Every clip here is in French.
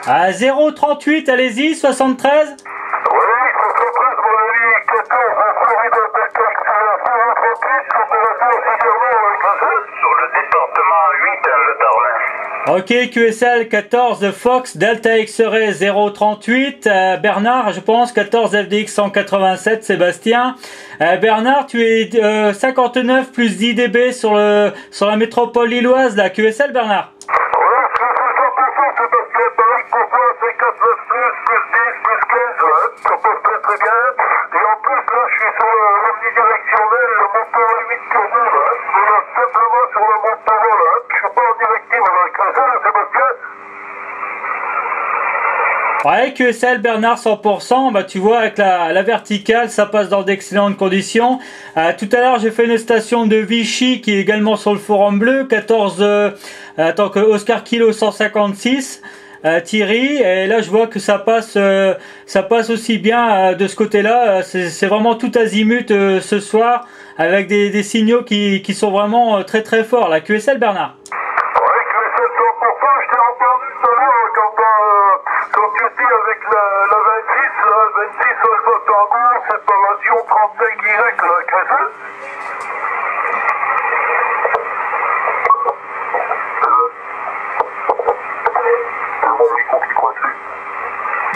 À 038, allez-y, 73. Sur le département 8 le Darlin. Ok, QSL 14 Fox Delta X-Ray 038, Bernard, je pense 14 FDX 187, Sébastien. Bernard, tu es 59 plus 10 dB sur la métropole lilloise, la QSL, Bernard. Ouais, QSL Bernard 100%, bah tu vois avec la verticale ça passe dans d'excellentes conditions. Tout à l'heure j'ai fait une station de Vichy qui est également sur le forum bleu, 14 tant que Oscar Kilo 156 Thierry, et là je vois que ça passe aussi bien de ce côté-là, c'est vraiment tout azimut ce soir avec des signaux qui sont vraiment très très forts. La QSL Bernard.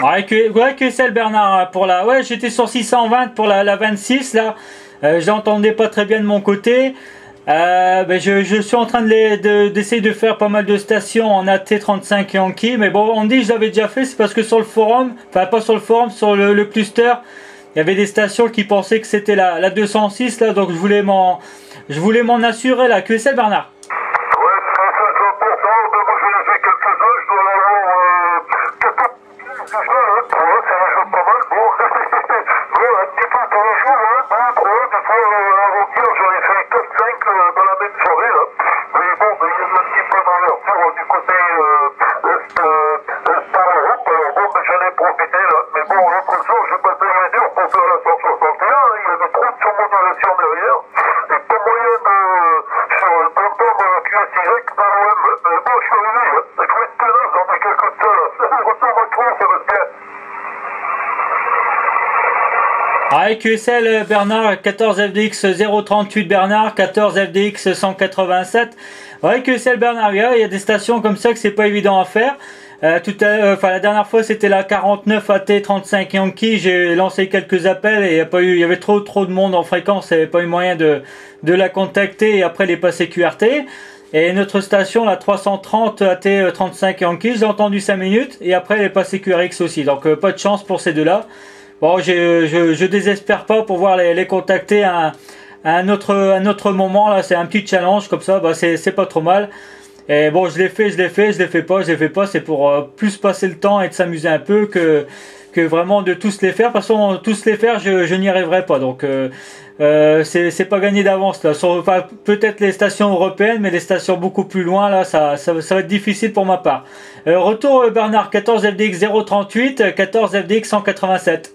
Ouais, QSL Bernard pour la. Ouais, j'étais sur 620 pour la 26 là. J'entendais pas très bien de mon côté. Je suis en train d'essayer de faire pas mal de stations en AT35 Yankee, mais bon, on dit que je l'avais déjà fait, c'est parce que sur le forum, enfin pas sur le forum, sur le cluster, il y avait des stations qui pensaient que c'était la 206 là, donc je voulais m'en assurer là. QSL Bernard. Ouais, QSL Bernard 14 FDX 038 Bernard 14 FDX 187. Ouais, QSL Bernard, il y a des stations comme ça que c'est pas évident à faire. La dernière fois c'était la 49 AT35 Yankee, j'ai lancé quelques appels et il y avait trop de monde en fréquence, il n'y avait pas eu moyen de la contacter et après les passer QRT. Et notre station, la 330 AT35 Yankee, j'ai entendu 5 minutes et après elle est passée QRX aussi, donc pas de chance pour ces deux-là. Bon, je désespère pas pour pouvoir les contacter à un autre moment là, c'est un petit challenge comme ça, bah c'est pas trop mal. Et bon, je l'ai fais pas, c'est pour plus passer le temps et de s'amuser un peu que vraiment de tous les faire. De toute façon, tous les faire, je n'y arriverai pas. Donc c'est pas gagné d'avance là. Peut-être les stations européennes, mais les stations beaucoup plus loin là, ça va être difficile pour ma part. Retour Bernard, 14 FDX 038, 14 FDX 187.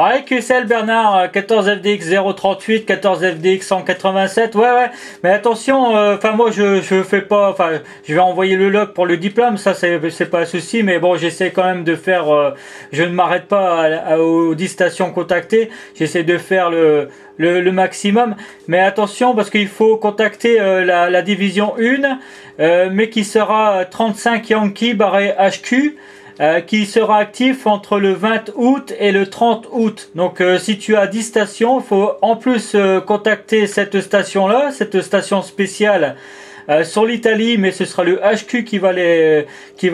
Ouais, QSL Bernard, 14 FDX 038, 14 FDX 187, ouais, mais attention, enfin moi je fais pas, enfin je vais envoyer le log pour le diplôme, ça c'est pas un souci, mais bon j'essaie quand même de faire, je ne m'arrête pas aux 10 stations contactées, j'essaie de faire le maximum, mais attention parce qu'il faut contacter la division 1, mais qui sera 35 Yankee barré HQ, qui sera actif entre le 20 août et le 30 août. Donc si tu as 10 stations, il faut en plus contacter cette station-là, cette station spéciale sur l'Italie, mais ce sera le HQ qui va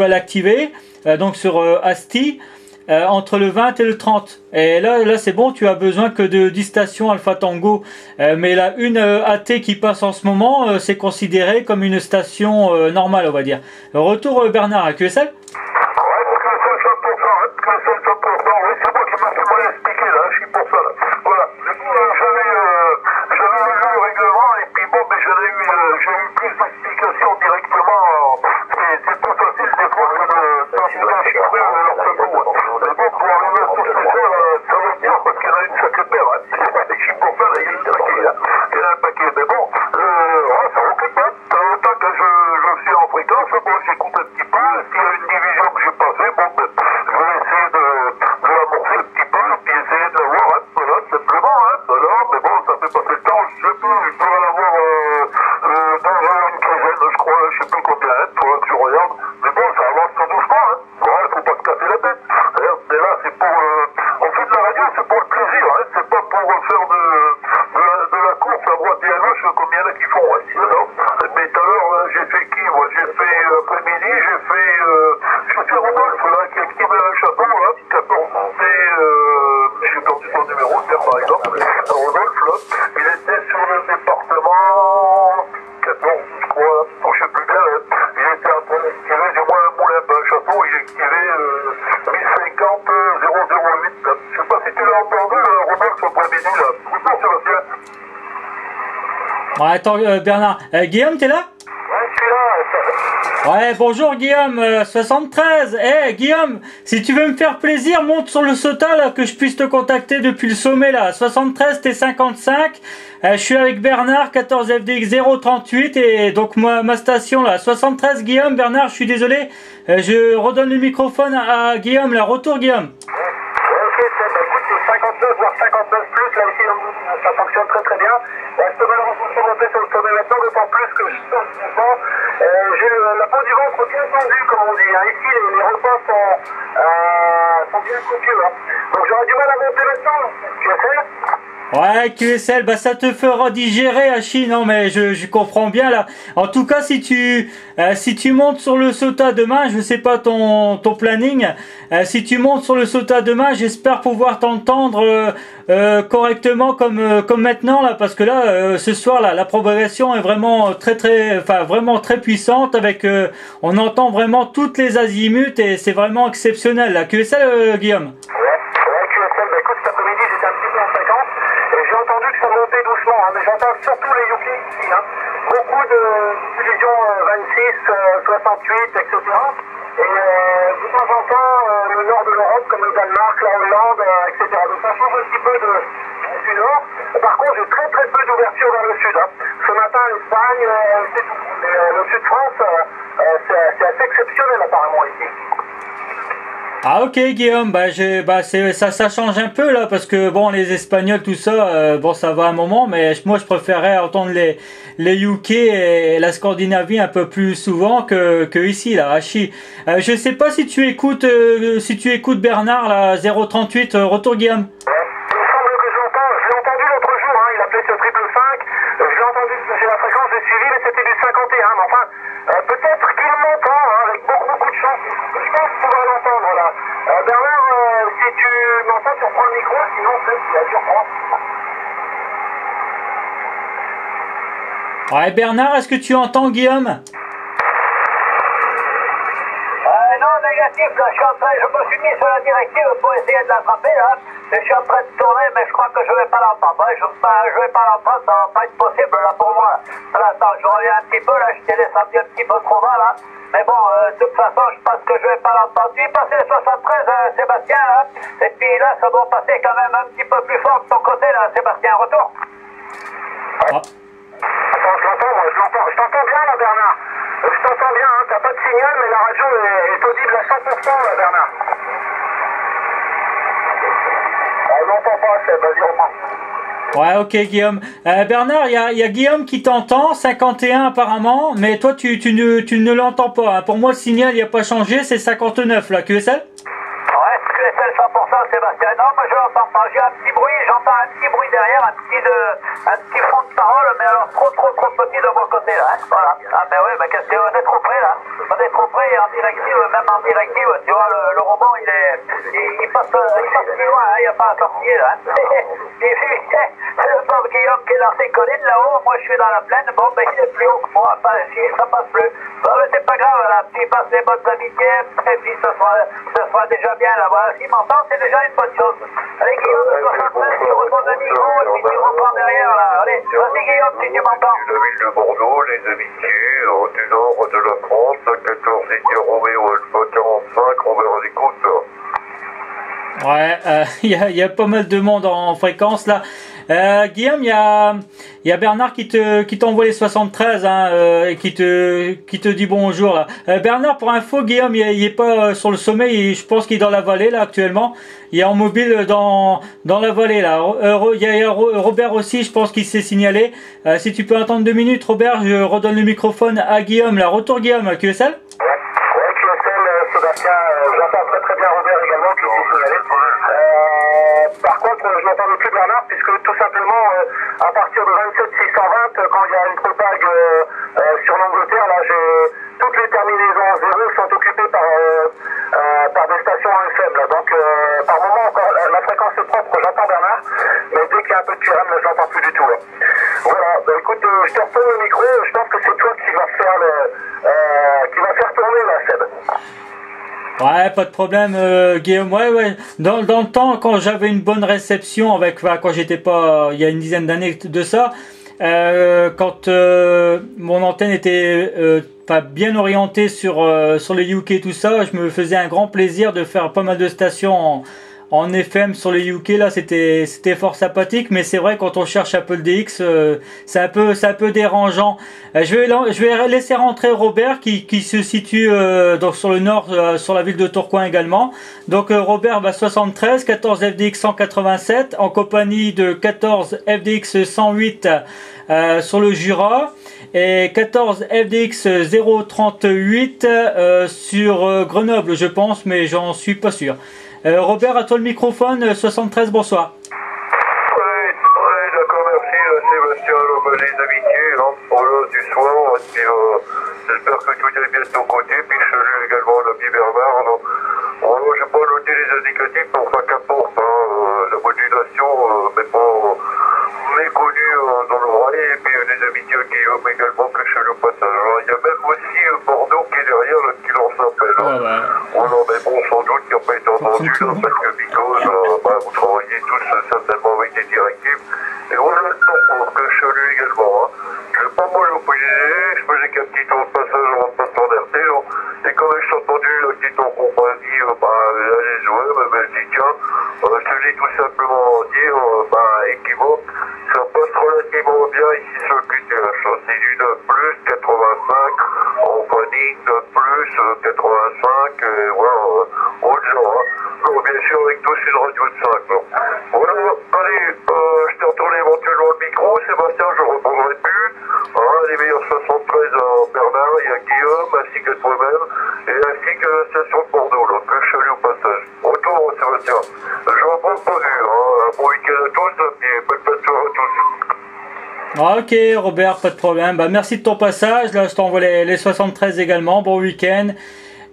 l'activer, donc sur ASTI. Entre le 20 et le 30. Et là c'est bon, tu as besoin que de 10 stations Alpha Tango. Mais la une AT qui passe en ce moment, c'est considéré comme une station normale, on va dire. Retour Bernard à QSL. Ouais, attends Bernard, Guillaume t'es là? Ouais, je suis là. Ouais, bonjour Guillaume, 73. Guillaume, si tu veux me faire plaisir, monte sur le SOTA là, que je puisse te contacter depuis le sommet là. 73 T55. Je suis avec Bernard, 14 FDX 038 et donc ma station là, 73 Guillaume. Bernard, je suis désolé, je redonne le microphone à Guillaume là. Retour Guillaume. Voire 59 plus, là aussi ça fonctionne très bien. Je peux malheureusement pas monter sur le sommet maintenant, d'autant plus que je sors du vent. J'ai la peau du ventre bien tendue, comme on dit. Ici, les repas sont bien copieux. Donc j'aurais du mal à monter maintenant. Tu sais? Ouais, QSL, bah ça te fera digérer, Hachi. Non, mais je comprends bien là. En tout cas, si tu montes sur le SOTA demain, je sais pas ton planning. Si tu montes sur le SOTA demain, j'espère pouvoir t'entendre correctement comme maintenant là, parce que là, ce soir là, la propagation est vraiment vraiment très puissante. Avec, on entend vraiment toutes les azimuts et c'est vraiment exceptionnel là. QSL, Guillaume. Mais j'entends surtout les Yuki ici, beaucoup de divisions 26, 68, etc. Et de temps en temps, le nord de l'Europe, comme le Danemark, la Hollande, etc. Donc ça change un petit peu du nord. Par contre, j'ai très peu d'ouverture vers le sud. Ce matin, l'Espagne, c'est tout. Mais le sud de France, c'est assez exceptionnel apparemment ici. Ah ok Guillaume, ça change un peu là parce que bon les Espagnols tout ça, bon ça va un moment, mais moi je préférerais entendre les UK et la Scandinavie un peu plus souvent que ici là, Hachi. Je sais pas si tu écoutes Bernard là 038, retour Guillaume. Peut-être qu'il m'entend, avec beaucoup de chance. Je pense pouvoir l'entendre là. Bernard, si tu m'entends, tu reprends le micro, sinon tu reprends. Ouais Bernard, est-ce que tu entends Guillaume? Non les gars, négatif, là, je me suis mis sur la directive pour essayer de l'attraper, là. Je suis en train de tourner, mais je crois que je vais pas l'entendre. Ouais, je vais pas l'entendre, ça va pas être possible, là, pour moi. Là, attends, je reviens un petit peu, là, je t'ai descendu un petit peu trop bas, là. Mais bon, de toute façon, je pense que je vais pas l'entendre. Tu es passé le 73, Sébastien, là. Et puis là, ça doit passer quand même un petit peu plus fort de ton côté, là, Sébastien, retour. Ah. Attends, je l'entends, moi, je t'entends bien, là, Bernard. Je t'entends bien, hein, t'as pas de signal, mais la radio est audible à 100%, là, Bernard. On n'entend pas, Seb, vas-y, reprends. Ouais, ok Guillaume. Bernard, il y a Guillaume qui t'entend, 51 apparemment, mais toi tu ne l'entends pas. Hein. Pour moi le signal il n'a pas changé, c'est 59 là, QSL. Ouais, QSL 100% Sébastien. Non, mais je l'entends pas. J'ai un petit bruit, j'entends un petit bruit derrière, un petit fond de parole, mais alors trop petit de mon côté là. Hein. Voilà. Ah ben oui, mais qu'est-ce qu'on est trop près là. On est trop près en directive, même en directive, tu vois, le robot il passe plus loin, hein. Il n'y a pas à sortir là. Hein. Le pauvre Guillaume qui est dans ses collines là-haut, moi je suis dans la plaine, bon ben il est plus haut que moi, enfin, ça passe plus. Bon mais c'est pas grave là, il passe les bonnes amitiés, et puis ce sera déjà bien là, voilà. S'il m'entend, c'est déjà une bonne chose. Allez Guillaume, 73, tu retournes le micro, et puis tu reprends derrière là. Allez, vas-y Guillaume, si tu m'entends. La ville de Bordeaux, les amitiés, du nord de la France, 14 India Roméo Alpha 45, Robert d'écoute. Ouais, il y a pas mal de monde en fréquence là. Guillaume, il y a Bernard qui t'envoie les 73 hein, et qui te dit bonjour là. Bernard, pour info, Guillaume, il est pas sur le sommet, je pense qu'il est dans la vallée là actuellement. Il est en mobile dans la vallée là. Il y a Robert aussi, je pense qu'il s'est signalé. Si tu peux attendre 2 minutes, Robert, je redonne le microphone à Guillaume là. Retour Guillaume, QSL. Ouais, QSL, Sébastien, j'entends très bien Robert également qui s'est signalé. Par contre, je n'entendais plus Bernard puisque tout simplement, à partir de 27 620, quand il y a une propague sur l'Angleterre, là, toutes les terminaisons 0 sont occupées par des stations FM. Là. Donc, par moment, encore, la fréquence est propre, j'entends Bernard, mais dès qu'il y a un peu de QRM, je l'entends plus du tout. Là. Voilà, bah, écoute, je te retourne le micro, je pense que c'est toi qui vas faire tourner la Seb. Ouais, pas de problème, Guillaume. Ouais. Dans le temps, quand j'avais une bonne réception quand j'étais pas, il y a une dizaine d'années de ça, quand mon antenne était pas bien orientée sur les UK et tout ça, je me faisais un grand plaisir de faire pas mal de stations en FM sur les UK là, c'était fort sympathique, mais c'est vrai quand on cherche Apple DX, c'est un peu dérangeant. Je vais laisser rentrer Robert qui se situe donc sur le nord, sur la ville de Tourcoing également. Donc Robert 73 14 FDX 187 en compagnie de 14 FDX 108 sur le Jura et 14 FDX 038 sur Grenoble, je pense, mais j'en suis pas sûr. Robert, à toi le microphone, 73, bonsoir. Oui, d'accord, merci Sébastien, les amitiés, hein, voilà, du soir, et puis j'espère que tout est bien de ton côté, puis je salue également l'ami Bernard. Voilà, j'ai pas noté les indicatifs, mais enfin qu'importe, hein, la modulation n'est pas méconnue dans l'oreille, et puis les amitiés à Guillaume également que je salue au passage. Alors, il y a même aussi Bordeaux qui est derrière, là, qui lance l'appel. Hein. Ouais. Voilà, mais bon, sans doute qu'il n'a pas été entendu, là, parce que Because, vous travaillez tous certainement avec des directives. Et voilà, que je salue également. Hein. Je n'ai pas monopolisé, je faisais qu'un petit tour de passage en passant d'RT. Et quand je suis entendu la petite en compagnie, les joueurs, je me dis tiens, je te dis tout simplement dire, équivoque, ça passe relativement bien ici sur le QTH. C'est du 9+, 85, en panique, 9+, 85, voilà, autre genre. Hein. Donc, bien sûr, avec tous une radio de 5. Non. Voilà, allez, je te retourne éventuellement le micro, Sébastien, je ne reprendrai plus. Hein, les meilleurs 73 à Bernard et à Guillaume, ainsi que toi-même, et ainsi que la station de Bordeaux, là, que je salue au passage. Retour, Sébastien. Je ne reprends pas vu, hein. Un bon week-end à tous, et bonne fin de soirée à tous. Ok Robert, pas de problème. Merci de ton passage. Là, je t'envoie les 73 également. Bon week-end.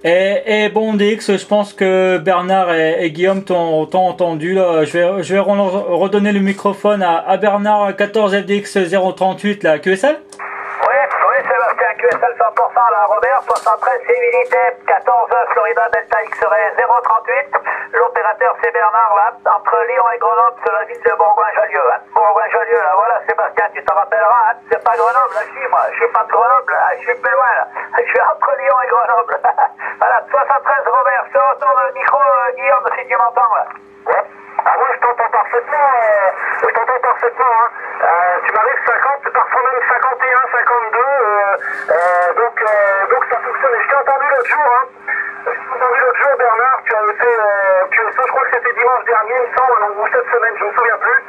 Et bon DX, je pense que Bernard et Guillaume t'ont entendu. Là. Je vais redonner le microphone à Bernard 14 FDX 038 là, QSL. Oui, Sébastien QSL 100%, la Robert, 73 civilité, 14 Florida Delta X-Ray 038. L'opérateur c'est Bernard là, entre Lyon et Grenoble, sur la ville de Bourgoin-Jallieu. Hein. Bourgoin-Jallieu, là, voilà Sébastien, tu te rappelleras, hein. C'est pas Grenoble, là, je suis pas de Grenoble, là, je suis plus loin là. Je suis entre Lyon et Grenoble. Voilà, 73 Robert, je te retourne le micro, Guillaume, si tu m'entends là. Ouais. Ah, moi, je t'entends parfaitement, hein. Tu m'arrives 50, parfois même 51, 52, donc ça fonctionne. Et je t'ai entendu l'autre jour, hein. Je t'ai entendu l'autre jour, Bernard, tu avais fait QSO, je crois que c'était dimanche dernier, il me semble, ou cette semaine, je me souviens plus.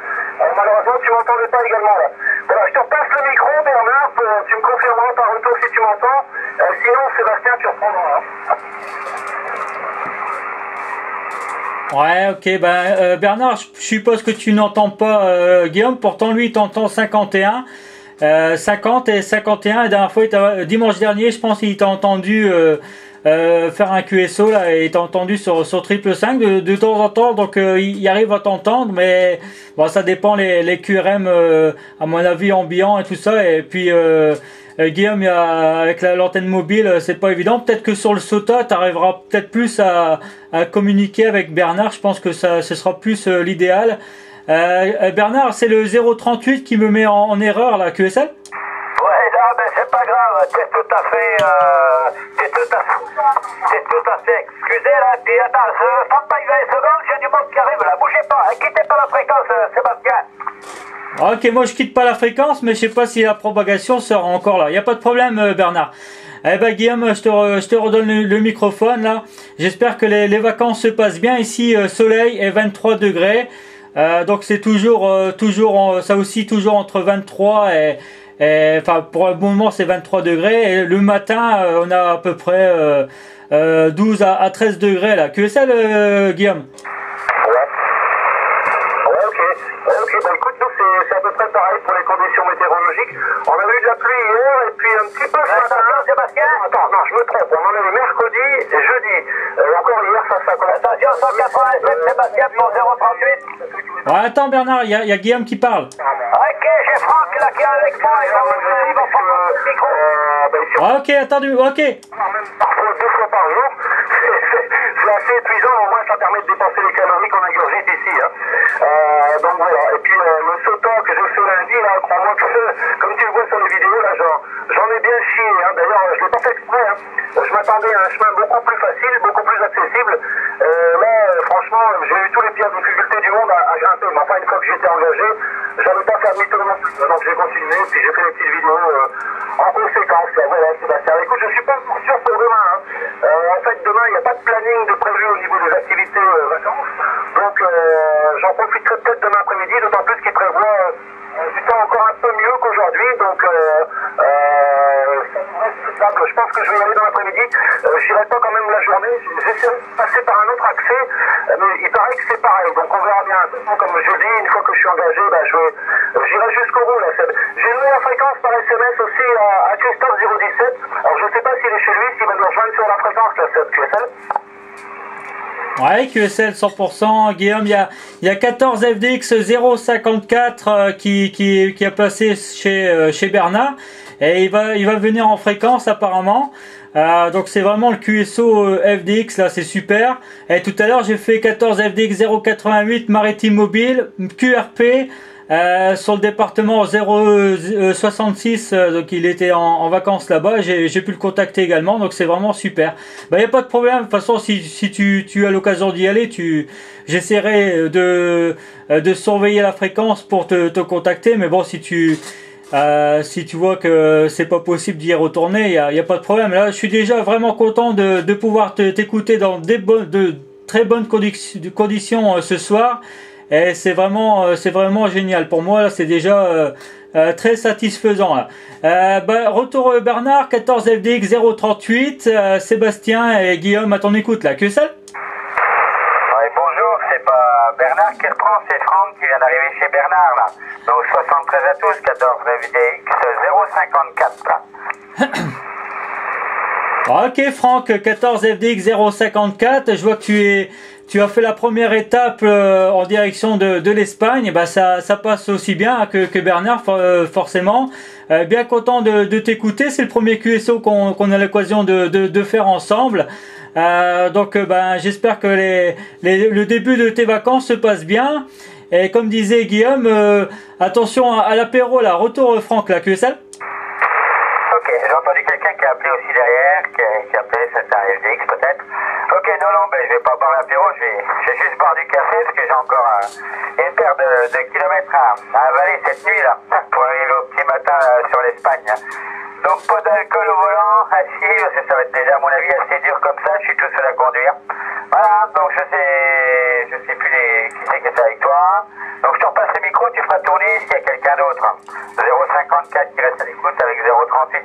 Malheureusement, tu m'entendais pas également, là. Voilà, je te repasse le micro, Bernard, tu me confirmeras par retour si tu m'entends. Sinon, Sébastien, tu reprendras, hein. Ouais, ok, ben Bernard, je suppose que tu n'entends pas Guillaume, pourtant lui il t'entend 51, 50 et 51, la dernière fois, dimanche dernier, je pense qu'il t'a entendu faire un QSO là, et il t'a entendu sur 555 de temps en temps, donc il arrive à t'entendre, mais bon, ça dépend les QRM, à mon avis, ambiant et tout ça, et puis Guillaume, avec l'antenne mobile, c'est pas évident. Peut-être que sur le SOTA, tu arriveras peut-être plus à communiquer avec Bernard. Je pense que ce sera plus l'idéal. Bernard, c'est le 038 qui me met en erreur, là, QSL? Ouais, là, ben c'est pas grave, t'es tout à fait excusé, là, puis attends, prends pas 20 secondes, j'ai du monde qui arrive, là, bougez pas, quittez pas la fréquence, Sébastien. Ok, moi je quitte pas la fréquence, mais je sais pas si la propagation sera encore là. Il n'y a pas de problème, Bernard. Eh ben Guillaume, je te redonne le microphone là. J'espère que les vacances se passent bien. Ici, soleil et 23 degrés. Donc c'est toujours ça aussi toujours entre 23 et enfin pour le moment c'est 23 degrés. Et le matin, on a à peu près 12 à 13 degrés là. Que c'est Guillaume? C'est à peu près pareil pour les conditions météorologiques. On a eu de la pluie hier et puis un petit peu ce matin. Sébastien? Attends, non, je me trompe. On en a eu mercredi et jeudi. Encore hier, ça commence. Attention, 187, Sébastien pour 038. Ouais, attends Bernard, il y a Guillaume qui parle. Ok, j'ai Franck là qui est avec moi. Il va prendre le micro. Ok, attendu, ok. Même parfois 2 fois par jour. C'est assez épuisant. Au moins, ça permet de dépenser les calories qu'on ingurgite ici. Hein. Donc voilà. Et puis le sautant que j'ai fait lundi, là, crois-moi que comme tu le vois sur les vidéos, là, j'en ai bien chié. Hein. D'ailleurs, je l'ai pas fait exprès. Hein. Je m'attendais à un chemin beaucoup plus facile, beaucoup plus accessible. Là, franchement, j'ai eu tous les pires difficultés du monde à grimper. Mais enfin, une fois que j'étais engagé, j'avais pas fait demi-tour non plus. Donc j'ai continué, puis j'ai fait des petites vidéos en conséquence. Là, voilà, Sébastien. Écoute, je suis pas sûr pour demain. Hein. En fait, demain, il n'y a pas de planning de prévu au niveau des activités vacances. Donc, j'en profiterai peut-être demain après-midi, d'autant plus qu'il prévoit du temps encore un peu mieux qu'aujourd'hui. Donc, je pense que je vais y aller dans l'après-midi. Je n'irai pas quand même la journée. J'essaierai de passer par un autre accès, mais il paraît que c'est pareil. Donc, on verra bien. Comme je dis, une fois que je suis engagé, j'irai jusqu'au bout. J'ai mis la fréquence par SMS aussi à Christophe 017. Alors, je ne sais pas s'il est chez lui, s'il va nous rejoindre sur la fréquence, là, cette QSL. Ouais, QSL 100%. Guillaume, il y a 14 FDX 054 qui a passé chez Bernard et il va venir en fréquence apparemment. Donc c'est vraiment le QSO FDX là, c'est super. Et tout à l'heure j'ai fait 14 FDX 088 maritime mobile QRP. Sur le département 066, donc il était en vacances là-bas, j'ai pu le contacter également, donc c'est vraiment super. Il n'y a pas de problème, de toute façon si tu as l'occasion d'y aller, j'essaierai de surveiller la fréquence pour te contacter, mais bon si tu vois que c'est pas possible d'y retourner, il y a pas de problème. Là je suis déjà vraiment content de pouvoir t'écouter dans de très bonnes conditions ce soir. Et c'est vraiment génial. Pour moi, là, c'est déjà très satisfaisant. Là. Retour Bernard, 14 FDX 038, Sébastien et Guillaume à ton écoute là. Que ça? Oui, bonjour, c'est pas Bernard qui reprend, c'est Franck qui vient d'arriver chez Bernard là. Donc 73 à tous, 14 FDX 054 là. Ok Franck, 14 FDX 054, je vois que tu as fait la première étape en direction de l'Espagne. Bah ça passe aussi bien que Bernard forcément. Bien content de t'écouter, c'est le premier QSO qu'on a l'occasion de faire ensemble. Donc ben, j'espère que le début de tes vacances se passe bien. Et comme disait Guillaume, attention à l'apéro là, retour Franck là, QSL. Ok, j'ai entendu quelqu'un qui a appelé aussi derrière, qui a appelé, c'est un FDX peut-être. Ok, non, ben, je vais pas boire l'apéro, je vais juste boire du café parce que j'ai encore une paire de kilomètres à avaler cette nuit là, pour arriver au petit matin sur l'Espagne. Donc pas d'alcool au volant, assis, parce que ça va être déjà à mon avis assez dur comme ça, je suis tout seul à conduire. Voilà, donc je sais plus qui c'est qui est avec toi. Donc je te repasse le micro, tu feras tourner s'il y a quelqu'un d'autre. 054 qui reste à l'écoute avec 038.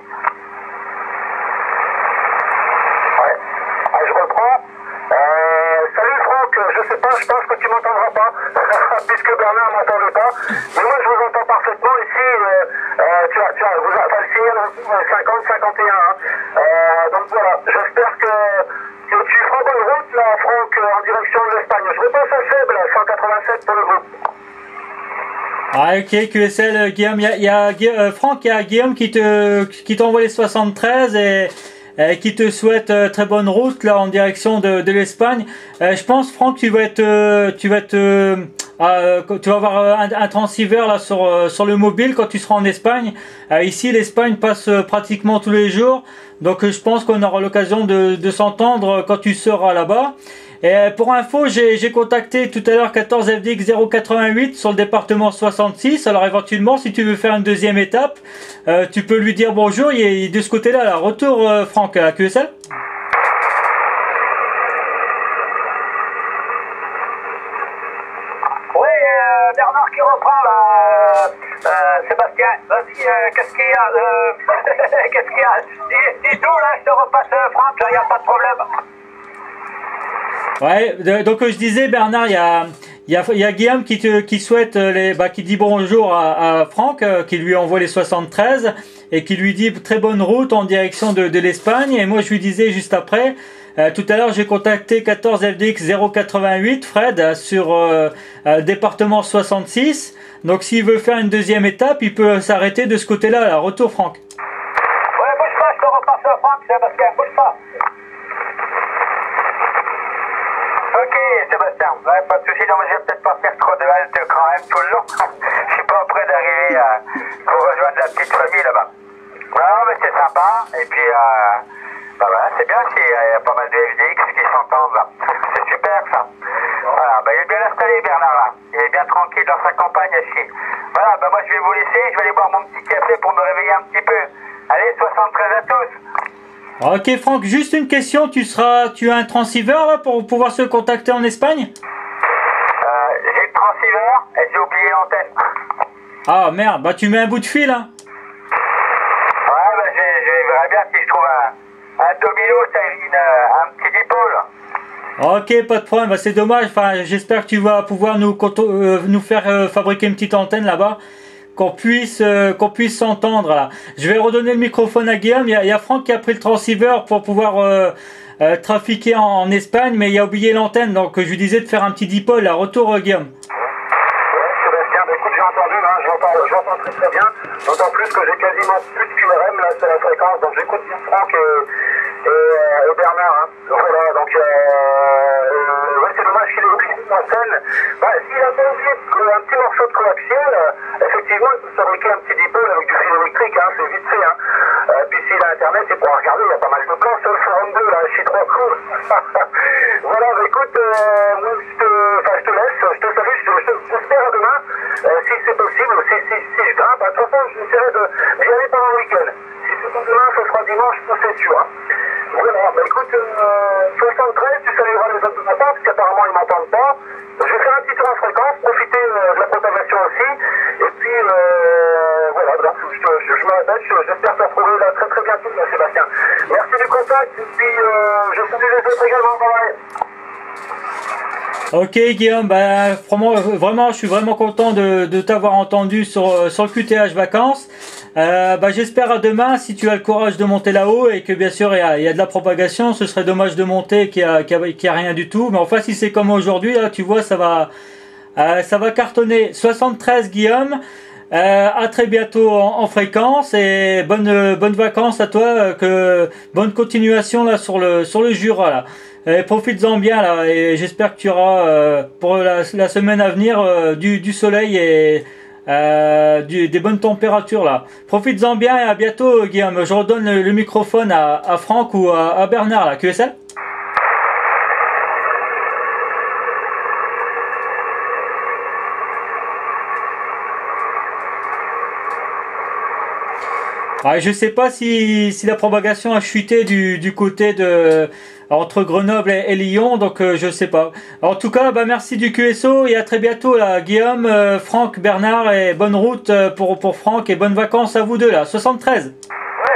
Ouais. Je reprends. Salut Franck, je sais pas, je pense que tu m'entendras pas, puisque Bernard m'entendait pas. Mais moi je vous entends parfaitement ici. Tu as vous avez le signal 50-51. Hein. Donc voilà, j'espère que tu feras bonne route là, Franck, en direction de l'Espagne. Je repasse à Seb, là, 187 pour le groupe. Ah ok QSL Guillaume, il y a Franck, il y a Guillaume qui t'envoie les 73 et qui te souhaite très bonne route là en direction de l'Espagne. Je pense Franck tu vas avoir un transceiver là sur le mobile quand tu seras en Espagne. Ici l'Espagne passe pratiquement tous les jours, donc je pense qu'on aura l'occasion de s'entendre quand tu seras là-bas. Et pour info, j'ai contacté tout à l'heure 14 FDX 088 sur le département 66. Alors éventuellement, si tu veux faire une deuxième étape, tu peux lui dire bonjour. Il est de ce côté-là. Là. Retour Franck à QSL. Oui, Bernard qui reprend là. Sébastien, vas-y, qu'est-ce qu'il y a qu'est-ce qu'il y a? Dis tout là, je te repasse Franck, il n'y a pas de problème. Ouais, donc je disais Bernard, il y a Guillaume qui souhaite qui dit bonjour à Franck, qui lui envoie les 73 et qui lui dit très bonne route en direction de l'Espagne. Et moi je lui disais juste après, tout à l'heure j'ai contacté 14 FDX 088 Fred sur département 66. Donc s'il veut faire une deuxième étape, il peut s'arrêter de ce côté-là. Là. Retour Franck. Ouais, bouge pas, je te repasse Franck, Sébastien, bouge pas. Ok Sébastien, ouais, pas de soucis, non mais je vais peut-être pas faire trop de halte quand même tout le long. Je suis pas prêt d'arriver pour rejoindre la petite famille là-bas. Non mais c'est sympa, et puis bah voilà, c'est bien s'il y a pas mal de FDX qui s'entendent là. C'est super ça. Voilà, bah il est bien installé Bernard là. Il est bien tranquille dans sa campagne ici. Voilà, bah moi je vais vous laisser, je vais aller boire mon petit café pour me réveiller un petit peu. Allez, 73 à tous. Ok Franck, juste une question, tu as un transceiver là pour pouvoir se contacter en Espagne? J'ai le transceiver et j'ai oublié l'antenne. Ah merde, bah tu mets un bout de fil hein. Ouais, bah je verrai bien si je trouve un domino, ça un petit dipôle. Ok, pas de problème, bah, c'est dommage, enfin, j'espère que tu vas pouvoir nous faire fabriquer une petite antenne là-bas. Qu'on puisse s'entendre là. Je vais redonner le microphone à Guillaume. Il y a Franck qui a pris le transceiver pour pouvoir trafiquer en Espagne, mais il a oublié l'antenne, donc je lui disais de faire un petit dipôle. Là, retour Guillaume. Ouais, Sébastien, bah, écoute, j'ai entendu, hein, j'entends très très bien. D'autant plus que j'ai quasiment plus de QRM là sur la fréquence, donc j'écoute bien Franck et Bernard. Hein. Voilà, donc ouais, c'est dommage qu'il ait oublié l'antenne. Bah, s'il a pas oublié un petit morceau de coaxial, effectivement, il peut fabriquer un petit dipôle avec du fil électrique, hein, c'est vite fait. Hein. Puis s'il a internet, il pourra regarder, il y a pas mal de plans sur le forum 2, là, je suis trop cool. Voilà, bah, écoute, moi, je te laisse, je te salue, j'espère à demain, si c'est possible, si je grimpe. De toute façon, j'essaierai d'y aller pendant le week-end. Si c'est pas demain, ce sera dimanche, c'est sûr. Hein. Voilà, bah écoute, 73, tu salueras les autres de ma part, parce qu'apparemment ils m'entendent pas. Je vais faire un petit tour en fréquence, profiter de la propagation aussi. Et puis, voilà, donc je me répète, j'espère te retrouver là très très bientôt, là, Sébastien. Merci du contact, et puis je salue les autres également, bye bye. Ok Guillaume, bah, vraiment, je suis vraiment content de t'avoir entendu sur le QTH Vacances. J'espère à demain si tu as le courage de monter là-haut et que bien sûr il y a de la propagation. Ce serait dommage de monter qu'il y a rien du tout. Mais enfin si c'est comme aujourd'hui, là tu vois ça va cartonner. 73 Guillaume. À très bientôt en fréquence et bonnes vacances à toi, bonne continuation là sur le Jura là. Profites-en bien là et j'espère que tu auras pour la semaine à venir du soleil et des bonnes températures là. Profites-en bien et à bientôt Guillaume. Je redonne le microphone à Franck ou à Bernard là. QSL. Je sais pas si la propagation a chuté du côté entre Grenoble et Lyon, donc je sais pas. En tout cas, merci du QSO et à très bientôt là, Guillaume, Franck, Bernard et bonne route pour Franck et bonnes vacances à vous deux là. 73. Ouais,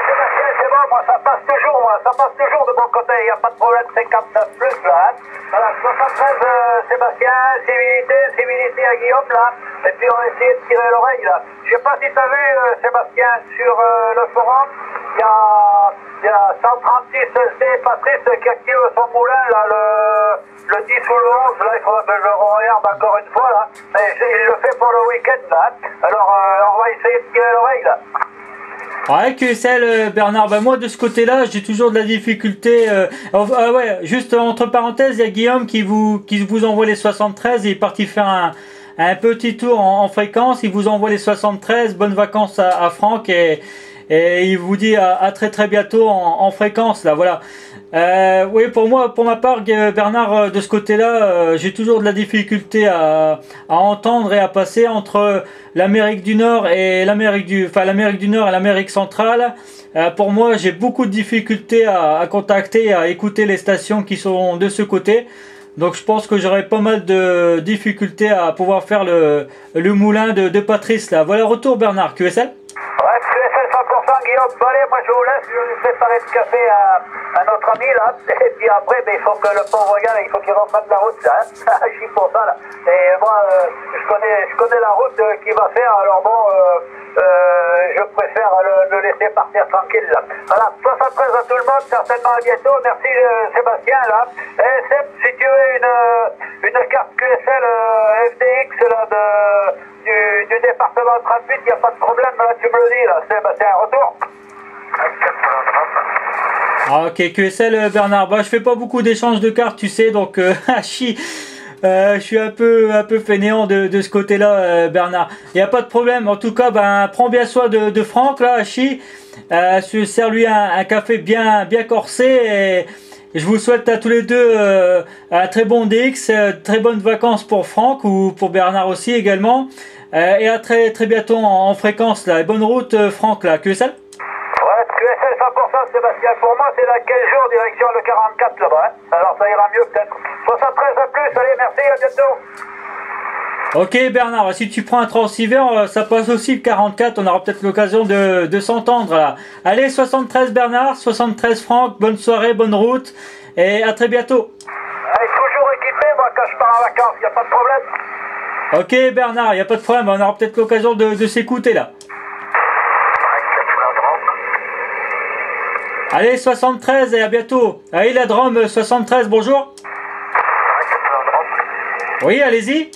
Sébastien, c'est bon, moi ça passe toujours de mon côté, il n'y a pas de problème, 59 plus là. Hein. Voilà, 73 Sébastien, civilité à Guillaume là, et puis on va essayer de tirer l'oreille là. Je sais pas si tu as vu Sébastien sur le forum, il y a 136 SD Patrice qui active son moulin là, le 10 ou le 11, là il faudra que je le regarde encore une fois là, mais il le fait pour le week-end là. Alors on va essayer de tirer l'oreille là. QSL Bernard, moi de ce côté-là, j'ai toujours de la difficulté. Juste entre parenthèses, il y a Guillaume qui vous envoie les 73. Il est parti faire un petit tour en fréquence. Il vous envoie les 73. Bonnes vacances à Franck et il vous dit à très très bientôt en fréquence là. Voilà. Oui, pour ma part, Bernard, de ce côté-là, j'ai toujours de la difficulté à entendre et à passer entre l'Amérique du Nord et l'Amérique du Nord et l'Amérique centrale. Pour moi, j'ai beaucoup de difficultés à contacter, à écouter les stations qui sont de ce côté. Donc, je pense que j'aurai pas mal de difficultés à pouvoir faire le moulin de Patrice là. Voilà, retour Bernard, QSL. Ouais, QSL 100% Guillaume, allez, moi je vous laisse, je vais vous préparer le café à notre ami là, et puis après, il faut que le pauvre gars, il faut qu'il reprenne la route là, hein. Je suis pour ça là, et moi, je connais la route qu'il va faire, alors bon, je préfère le laisser partir tranquille là. Voilà, 73 à tout le monde, certainement à bientôt, merci Sébastien là, et Seb, si tu veux une carte QSL FDX là du département 38, il n'y a pas de problème, là tu me le dis, là, c'est un retour. Ok, QSL Bernard, je fais pas beaucoup d'échanges de cartes, tu sais, donc je suis un peu fainéant de ce côté-là, Bernard. Il n'y a pas de problème, en tout cas, prends bien soin de Franck, là, Hachi, sers-lui un café bien corsé et je vous souhaite à tous les deux un très bon DX, très bonnes vacances pour Franck ou pour Bernard aussi également. Et à très très bientôt en fréquence là. Et bonne route Franck là. QSL. Ouais, QSL 100% Sébastien. Pour moi c'est la 15 jours direction le 44 là-bas. Hein. Alors ça ira mieux peut-être. 73 à plus. Allez, merci, à bientôt. Ok Bernard, si tu prends un Transhiver, ça passe aussi le 44. On aura peut-être l'occasion de s'entendre là. Allez, 73 Bernard, 73 Franck. Bonne soirée, bonne route et à très bientôt. Allez, toujours équipé moi quand je pars en vacances. Y a pas de problème. Ok Bernard, il n'y a pas de problème, on aura peut-être l'occasion de s'écouter là. Allez 73 et à bientôt. Allez la Drôme 73, bonjour. Oui, allez-y.